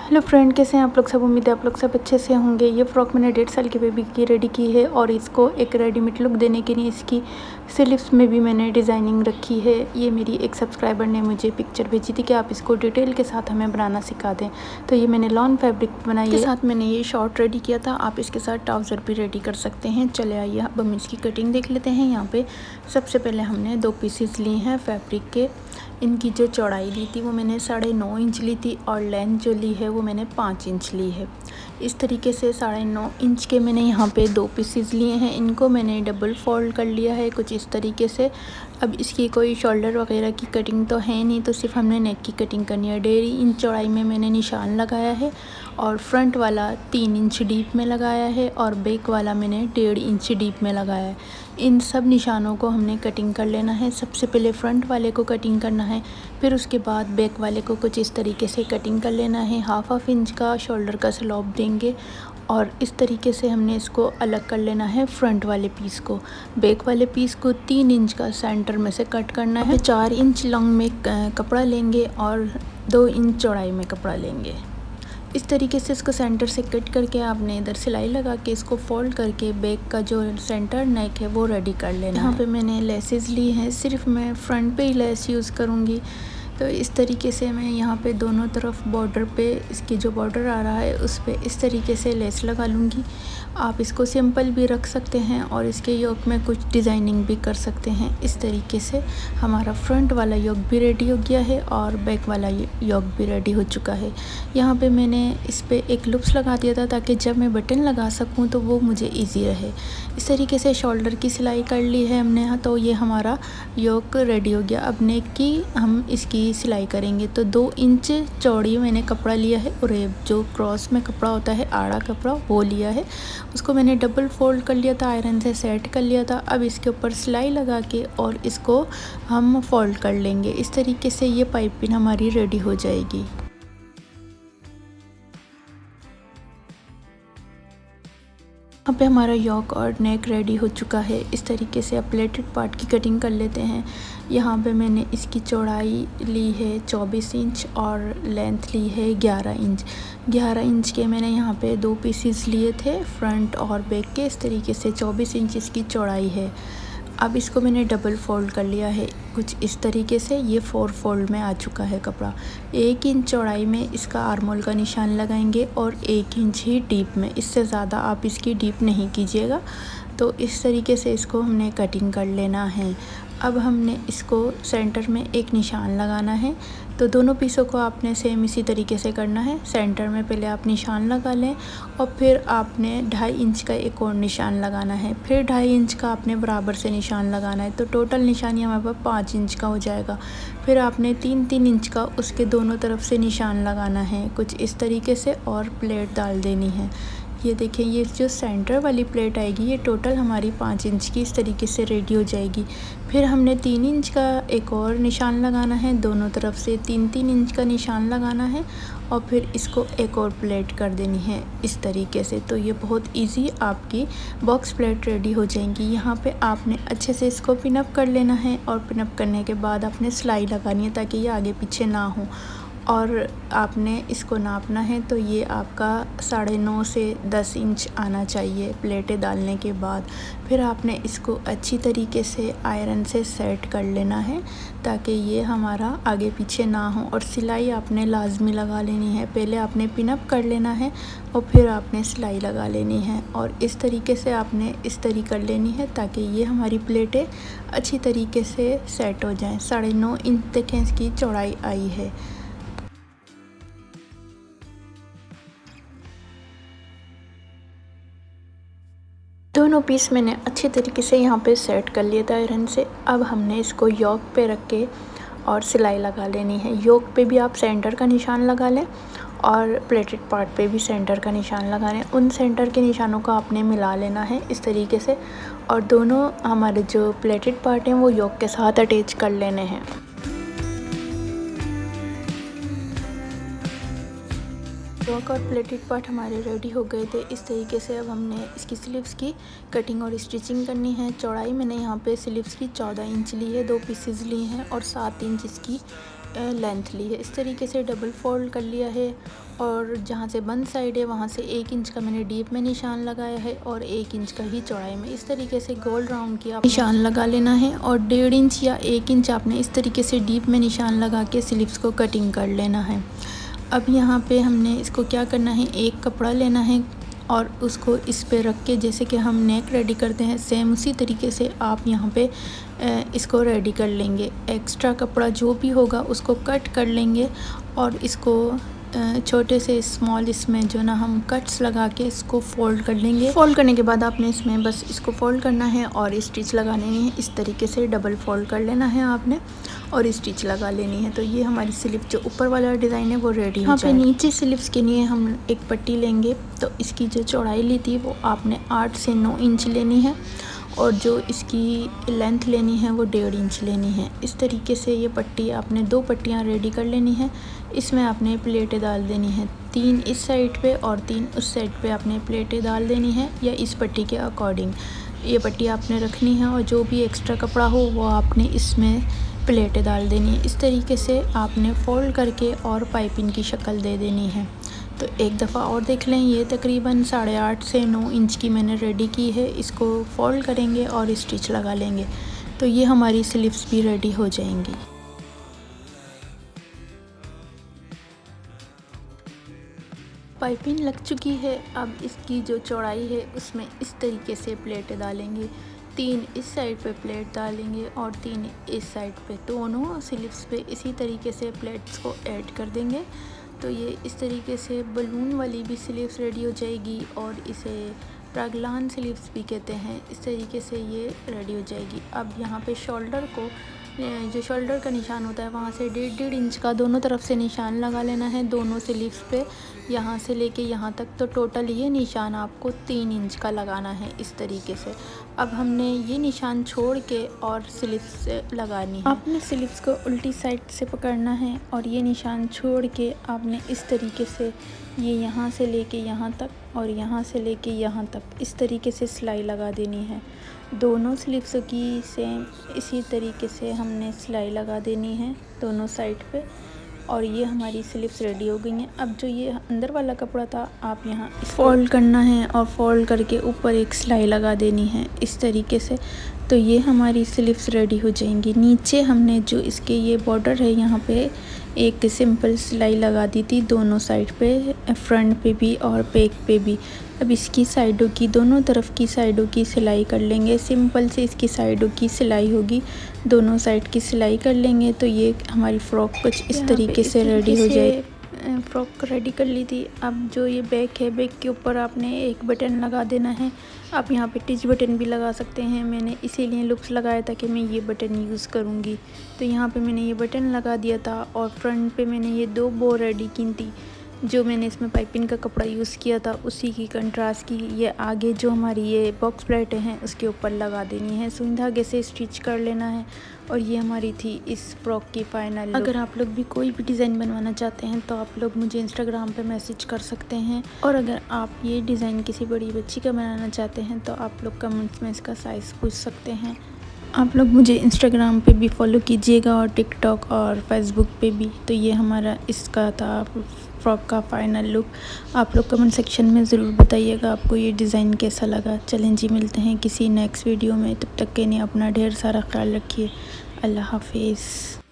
Hello friend, कैसे हैं आप लोग सब। उम्मीद है आप लोग सब अच्छे से होंगे। ये फ्रॉक मैंने 1.5 साल की बेबी की रेडी की है और इसको एक रेडीमेड लुक देने के लिए इसकी स्लीव्स में भी मैंने डिज़ाइनिंग रखी है। ये मेरी एक सब्सक्राइबर ने मुझे पिक्चर भेजी थी कि आप इसको डिटेल के साथ हमें बनाना सिखा दें, तो ये मैंने लॉन फैब्रिक बनाई है। साथ मैंने ये शॉर्ट रेडी किया था, आप इसके साथ ट्राउज़र भी रेडी कर सकते हैं। चले आइए अब हम इसकी कटिंग देख लेते हैं। यहाँ पे सबसे पहले हमने 2 पीसेस लिए हैं फैब्रिक के। इनकी जो चौड़ाई ली थी वो मैंने 9.5 इंच ली थी और लेंथ जो ली है वो मैंने 5 इंच ली है। इस तरीके से 9.5 इंच के मैंने यहाँ पे 2 पीसेस लिए हैं। इनको मैंने डबल फोल्ड कर लिया है कुछ इस तरीके से। अब इसकी कोई शोल्डर वगैरह की कटिंग तो है नहीं, तो सिर्फ हमने नेक की कटिंग करनी है। 1.5 इंच चौड़ाई में मैंने निशान लगाया है और फ्रंट वाला 3 इंच डीप में लगाया है और बैक वाला मैंने 1.5 इंच डीप में लगाया है। इन सब निशानों को हमने कटिंग कर लेना है। सबसे पहले फ्रंट वाले को कटिंग करना है, फिर उसके बाद बैक वाले को कुछ इस तरीके से कटिंग कर लेना है। हाफ इंच का शोल्डर का स्लोप देंगे और इस तरीके से हमने इसको अलग कर लेना है। फ्रंट वाले पीस को, बैक वाले पीस को 3 इंच का सेंटर में से कट करना है। 4 इंच लॉन्ग में कपड़ा लेंगे और 2 इंच चौड़ाई में कपड़ा लेंगे। इस तरीके से इसको सेंटर से कट करके आपने इधर सिलाई लगा के इसको फोल्ड करके बैक का जो सेंटर नेक है वो रेडी कर लेना। यहाँ पे मैंने लेसेस ली हैं, सिर्फ मैं फ्रंट पे ही लेस यूज़ करूँगी। तो इस तरीके से मैं यहाँ पे दोनों तरफ बॉर्डर पे, इसकी जो बॉर्डर आ रहा है उस पे इस तरीके से लेस लगा लूँगी। आप इसको सिंपल भी रख सकते हैं और इसके योक में कुछ डिज़ाइनिंग भी कर सकते हैं। इस तरीके से हमारा फ्रंट वाला योक भी रेडी हो गया है और बैक वाला योक भी रेडी हो चुका है। यहाँ पे मैंने इस पे एक लूप्स लगा दिया था ताकि जब मैं बटन लगा सकूँ तो वो मुझे ईजी रहे। इस तरीके से शोल्डर की सिलाई कर ली है हमने यहाँ, तो ये हमारा योक रेडी हो गया। अब नेक की हम इसकी सिलाई करेंगे। तो 2 इंच चौड़ी मैंने कपड़ा लिया है और जो क्रॉस में कपड़ा होता है आड़ा कपड़ा वो लिया है। उसको मैंने डबल फोल्ड कर लिया था, आयरन से सेट कर लिया था। अब इसके ऊपर सिलाई लगा के और इसको हम फोल्ड कर लेंगे। इस तरीके से ये पाइपिंग हमारी रेडी हो जाएगी। यहाँ पे हमारा योक और नेक रेडी हो चुका है। इस तरीके से अब प्लेटेड पार्ट की कटिंग कर लेते हैं। यहाँ पे मैंने इसकी चौड़ाई ली है 24 इंच और लेंथ ली है 11 इंच। 11 इंच के मैंने यहाँ पे 2 पीसेस लिए थे फ्रंट और बैक के। इस तरीके से 24 इंच इसकी चौड़ाई है। अब इसको मैंने डबल फोल्ड कर लिया है कुछ इस तरीके से। ये 4 फोल्ड में आ चुका है कपड़ा। 1 इंच चौड़ाई में इसका आर्मोल का निशान लगाएंगे और 1 इंच ही डीप में, इससे ज़्यादा आप इसकी डीप नहीं कीजिएगा। तो इस तरीके से इसको हमने कटिंग कर लेना है। अब हमने इसको सेंटर में एक निशान लगाना है। तो दोनों पीसों को आपने सेम इसी तरीके से करना है। सेंटर में पहले आप निशान लगा लें और फिर आपने 2.5 इंच का एक और निशान लगाना है, फिर 2.5 इंच का आपने बराबर से निशान लगाना है। तो टोटल निशान हमारे पास 5 इंच का हो जाएगा। फिर आपने 3-3 इंच का उसके दोनों तरफ से निशान लगाना है कुछ इस तरीके से और प्लेट डाल देनी है। ये देखें, ये जो सेंटर वाली प्लेट आएगी ये टोटल हमारी 5 इंच की इस तरीके से रेडी हो जाएगी। फिर हमने 3 इंच का एक और निशान लगाना है, दोनों तरफ से 3-3 इंच का निशान लगाना है और फिर इसको एक और प्लेट कर देनी है इस तरीके से। तो ये बहुत इजी आपकी बॉक्स प्लेट रेडी हो जाएंगी। यहाँ पे आपने अच्छे से इसको पिनअप कर लेना है और पिनअप करने के बाद आपने सिलाई लगानी है ताकि ये आगे पीछे ना हो। और आपने इसको नापना है, तो ये आपका 9.5 से 10 इंच आना चाहिए प्लेटें डालने के बाद। फिर आपने इसको अच्छी तरीके से आयरन से सेट कर लेना है ताकि ये हमारा आगे पीछे ना हो। और सिलाई आपने लाजमी लगा लेनी है। पहले आपने पिनअप कर लेना है और फिर आपने सिलाई लगा लेनी है और इस तरीके से आपने इस्त्री कर लेनी है ताकि ये हमारी प्लेटें अच्छी तरीके से सेट हो जाएँ। 9.5 इंच देखें इसकी चौड़ाई आई है। दोनों पीस मैंने अच्छी तरीके से यहाँ पे सेट कर लिया था आयरन से। अब हमने इसको योक पे रख के और सिलाई लगा लेनी है। योक पे भी आप सेंटर का निशान लगा लें और प्लेटेड पार्ट पे भी सेंटर का निशान लगा लें। उन सेंटर के निशानों को आपने मिला लेना है इस तरीके से और दोनों हमारे जो प्लेटेड पार्ट हैं वो योक के साथ अटैच कर लेने हैं। योक और प्लेटेड पार्ट हमारे रेडी हो गए थे। इस तरीके से अब हमने इसकी स्लीव्स की कटिंग और स्टिचिंग करनी है। चौड़ाई मैंने यहाँ पे स्लीव्स की 14 इंच ली है, 2 पीसेस लिए हैं और 7 इंच इसकी लेंथ ली है। इस तरीके से डबल फोल्ड कर लिया है और जहाँ से बंद साइड है वहाँ से 1 इंच का मैंने डीप में निशान लगाया है और 1 इंच का ही चौड़ाई में इस तरीके से गोल राउंड की निशान लगा लेना है। और 1.5 इंच या 1 इंच आपने इस तरीके से डीप में निशान लगा के स्लीव्स को कटिंग कर लेना है। अब यहाँ पे हमने इसको क्या करना है, एक कपड़ा लेना है और उसको इस पे रख के जैसे कि हम नेक रेडी करते हैं सेम उसी तरीके से आप यहाँ पे इसको रेडी कर लेंगे। एक्स्ट्रा कपड़ा जो भी होगा उसको कट कर लेंगे और इसको छोटे से स्मॉल इसमें जो ना हम कट्स लगा के इसको फोल्ड कर लेंगे। फोल्ड करने के बाद आपने इसमें बस इसको फोल्ड करना है और स्टिच लगा लेनी है। इस तरीके से डबल फोल्ड कर लेना है आपने और स्टिच लगा लेनी है। तो ये हमारी स्लीव जो ऊपर वाला डिज़ाइन है वो रेडी हो जाएगा। यहाँ पे नीचे स्लीव्स के लिए हम एक पट्टी लेंगे। तो इसकी जो चौड़ाई ली थी वो आपने 8 से 9 इंच लेनी है और जो इसकी लेंथ लेनी है वो 1.5 इंच लेनी है। इस तरीके से ये पट्टी आपने 2 पट्टियाँ रेडी कर लेनी है। इसमें आपने प्लेटें डाल देनी है, 3 इस साइड पे और 3 उस साइड पे आपने प्लेटें डाल देनी है या इस पट्टी के अकॉर्डिंग ये पट्टी आपने रखनी है। और जो भी एक्स्ट्रा कपड़ा हो वो आपने इसमें प्लेटें डाल देनी है। इस तरीके से आपने फोल्ड करके और पाइपिंग की शक्ल दे देनी है। तो एक दफ़ा और देख लें, ये तकरीबन 8.5 से 9 इंच की मैंने रेडी की है। इसको फोल्ड करेंगे और स्टिच लगा लेंगे तो ये हमारी स्लीव्स भी रेडी हो जाएंगी। पाइपिंग लग चुकी है। अब इसकी जो चौड़ाई है उसमें इस तरीके से प्लेटें डालेंगे, 3 इस साइड पे प्लेट डालेंगे और 3 इस साइड पे। दोनों स्लीव्स पे इसी तरीके से प्लेट्स को ऐड कर देंगे। तो ये इस तरीके से बलून वाली भी स्लीव्स रेडी हो जाएगी और इसे रागलान स्लीव्स भी कहते हैं। इस तरीके से ये रेडी हो जाएगी। अब यहाँ पे शोल्डर को जो शोल्डर का निशान होता है वहाँ से 1.5 इंच का दोनों तरफ से निशान लगा लेना है दोनों स्लीव्स पे, यहाँ से लेके यहाँ तक। तो टोटल ये निशान आपको 3 इंच का लगाना है इस तरीके से। अब हमने ये निशान छोड़ के और स्लीव्स से लगानी है। आपने स्लीव्स को उल्टी साइड से पकड़ना है और ये निशान छोड़ के आपने इस तरीके से ये यहाँ से लेके यहाँ तक और यहाँ से लेके यहाँ तक इस तरीके से सिलाई लगा देनी है। दोनों स्लीव्स की सेम इसी तरीके से हमने सिलाई लगा देनी है दोनों साइड पे और ये हमारी स्लीव्स रेडी हो गई हैं। अब जो ये अंदर वाला कपड़ा था आप यहाँ फोल्ड करना है और फोल्ड करके ऊपर एक सिलाई लगा देनी है इस तरीके से। तो ये हमारी स्लीव्स रेडी हो जाएंगी। नीचे हमने जो इसके ये बॉर्डर है यहाँ पे एक सिंपल सिलाई लगा दी थी दोनों साइड पे, फ्रंट पे भी और बैक पे भी। अब इसकी साइडों की दोनों तरफ की साइडों की सिलाई कर लेंगे। सिंपल से इसकी साइडों की सिलाई होगी, दोनों साइड की सिलाई कर लेंगे। तो ये हमारी फ़्रॉक कुछ इस तरीके से रेडी हो जाए। फ़्रॉक रेडी कर ली थी। अब जो ये बैक है, बैक के ऊपर आपने एक बटन लगा देना है। आप यहाँ पे टिच बटन भी लगा सकते हैं। मैंने इसीलिए लुप्स लगाया था कि मैं ये बटन यूज़ करूँगी। तो यहाँ पे मैंने ये बटन लगा दिया था और फ्रंट पे मैंने ये 2 बो रेडी की थी जो मैंने इसमें पाइपिंग का कपड़ा यूज़ किया था उसी की कंट्रास्ट की ये आगे जो हमारी ये बॉक्स प्लेटें हैं उसके ऊपर लगा देनी है। सुई धागे से स्टिच कर लेना है और ये हमारी थी इस फ्रॉक की फाइनल। अगर आप लोग भी कोई भी डिज़ाइन बनवाना चाहते हैं तो आप लोग मुझे इंस्टाग्राम पे मैसेज कर सकते हैं। और अगर आप ये डिज़ाइन किसी बड़ी बच्ची का बनाना चाहते हैं तो आप लोग कमेंट्स में इसका साइज़ पूछ सकते हैं। आप लोग मुझे इंस्टाग्राम पे भी फॉलो कीजिएगा और टिकटॉक और फेसबुक पे भी। तो ये हमारा इसका था फ्रॉक का फाइनल लुक। आप लोग कमेंट सेक्शन में ज़रूर बताइएगा आपको ये डिज़ाइन कैसा लगा। चलें जी, मिलते हैं किसी नेक्स्ट वीडियो में। तब तक के लिए अपना ढेर सारा ख्याल रखिए। अल्लाह हाफिज़।